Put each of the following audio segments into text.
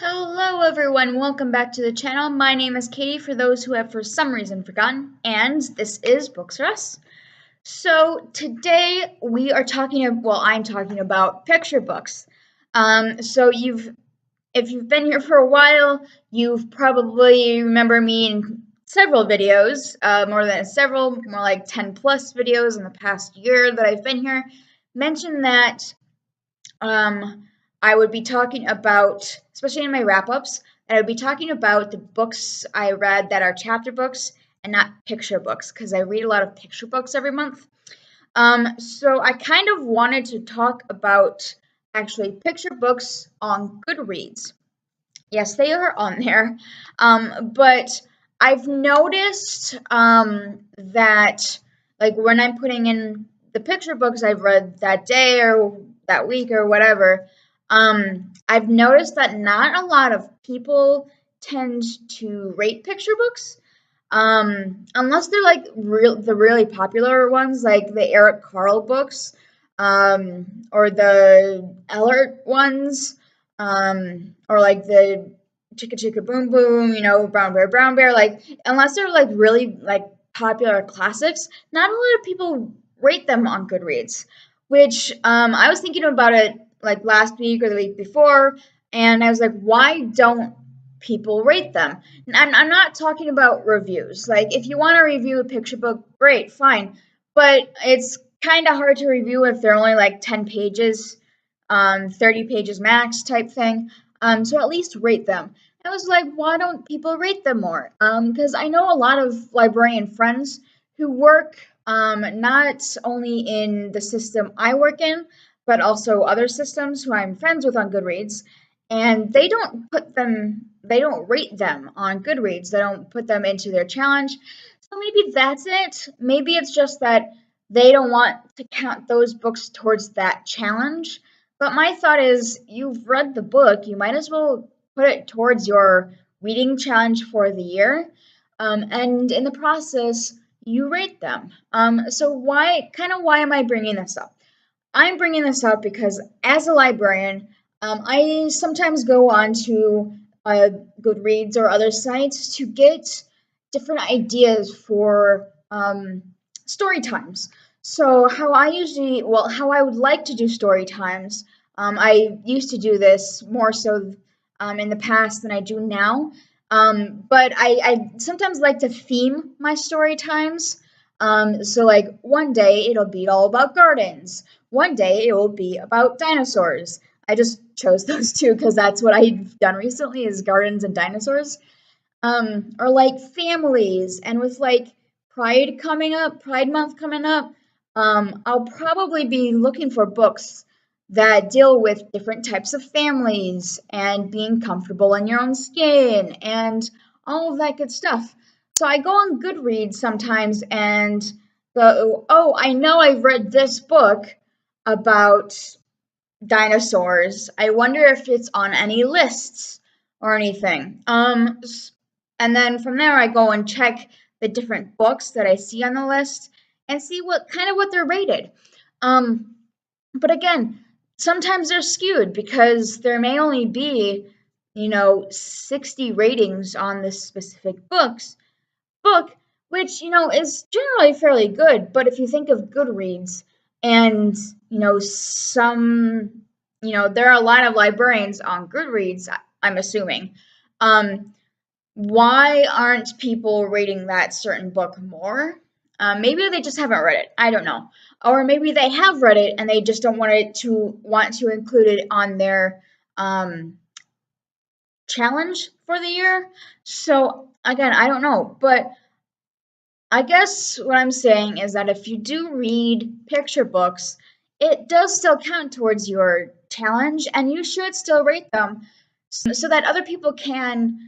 Hello everyone, welcome back to the channel. My name is Katie for those who have for some reason forgotten, and this is Books for Us. So today we are I'm talking about picture books. If you've been here for a while, you've probably remember me in several videos, more like 10 plus videos in the past year that I've been here, mentioned that I would be talking about, especially in my wrap-ups, I would be talking about the books I read that are chapter books and not picture books, because I read a lot of picture books every month. So I kind of wanted to talk about actually picture books on Goodreads. Yes, they are on there, but I've noticed that like when I'm putting in the picture books I've read that day or that week or whatever, I've noticed that not a lot of people tend to rate picture books, unless they're like the really popular ones, like the Eric Carle books, or the Ellert ones, or like the Chicka Chicka Boom Boom, Brown Bear, like unless they're like really like popular classics, not a lot of people rate them on Goodreads. Which I was thinking about it like last week or the week before, and I was like, why don't people rate them? And I'm not talking about reviews. Like if you want to review a picture book, great, fine, but it's kind of hard to review if they're only like 10 pages, 30 pages max type thing. So at least rate them. I was like, why don't people rate them more? Because I know a lot of librarian friends who work not only in the system I work in, but also other systems who I'm friends with on Goodreads, and they don't rate them on Goodreads. They don't put them into their challenge. So maybe that's it. Maybe it's just that they don't want to count those books towards that challenge. But my thought is, you've read the book, you might as well put it towards your reading challenge for the year. And in the process, you rate them. So why am I bringing this up? I'm bringing this up because as a librarian, I sometimes go on to Goodreads or other sites to get different ideas for story times. So how I would like to do story times, I used to do this more so in the past than I do now. But I sometimes like to theme my story times. So like one day it'll be all about gardens. One day it will be about dinosaurs. I just chose those two because that's what I've done recently is gardens and dinosaurs. Or like families, and with like Pride Month coming up, I'll probably be looking for books that deal with different types of families and being comfortable in your own skin and all of that good stuff. So I go on Goodreads sometimes and go, oh, I know I've read this book about dinosaurs. I wonder if it's on any lists or anything. And then from there, I go and check the different books that I see on the list and see what they're rated. But again, sometimes they're skewed because there may only be, 60 ratings on this specific book, which, is generally fairly good. But if you think of Goodreads and, there are a lot of librarians on Goodreads, I'm assuming. Why aren't people rating that certain book more? Maybe they just haven't read it. I don't know. Or maybe they have read it and they just don't want to include it on their challenge for the year. So again, I don't know, but I guess what I'm saying is that if you do read picture books, it does still count towards your challenge and you should still rate them so that other people can,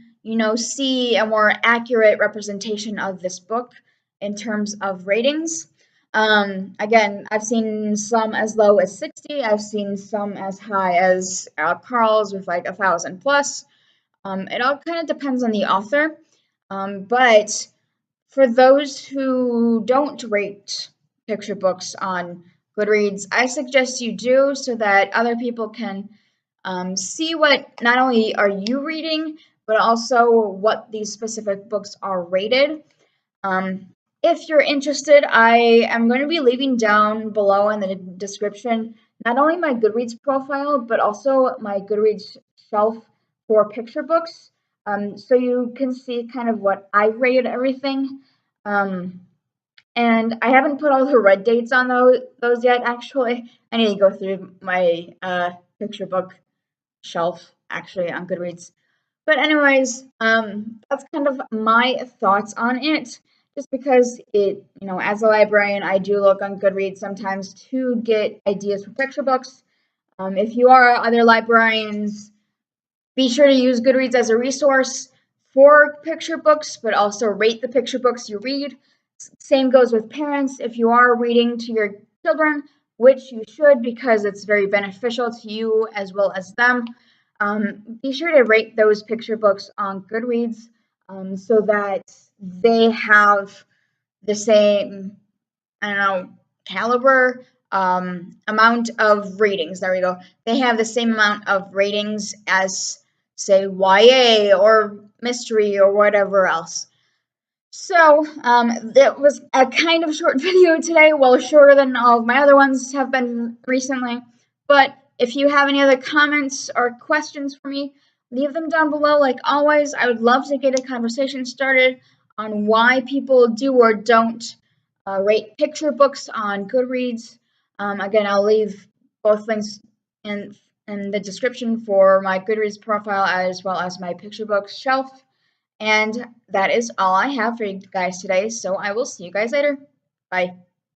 see a more accurate representation of this book in terms of ratings. Again, I've seen some as low as 60. I've seen some as high as Carl's with like 1,000 plus. It all kind of depends on the author. But for those who don't rate picture books on Goodreads, I suggest you do so that other people can see what not only are you reading, but also what these specific books are rated. If you're interested, I am going to be leaving down below in the description not only my Goodreads profile, but also my Goodreads shelf for picture books. So you can see kind of what I rated everything. And I haven't put all the red dates on those yet, actually. I need to go through my picture book shelf, actually, on Goodreads. But anyways, that's kind of my thoughts on it. Just because as a librarian, I do look on Goodreads sometimes to get ideas for picture books. If you are other librarians, be sure to use Goodreads as a resource for picture books, but also rate the picture books you read. Same goes with parents. If you are reading to your children, which you should because it's very beneficial to you as well as them, be sure to rate those picture books on Goodreads so that they have the same, I don't know, caliber, amount of ratings. There we go. They have the same amount of ratings as, say, YA or mystery or whatever else. So, that was a kind of short video today, well, shorter than all of my other ones have been recently. But if you have any other comments or questions for me, leave them down below. Like always, I would love to get a conversation started on why people do or don't rate picture books on Goodreads. Again, I'll leave both links in the description for my Goodreads profile as well as my picture books shelf. And that is all I have for you guys today, so I will see you guys later. Bye.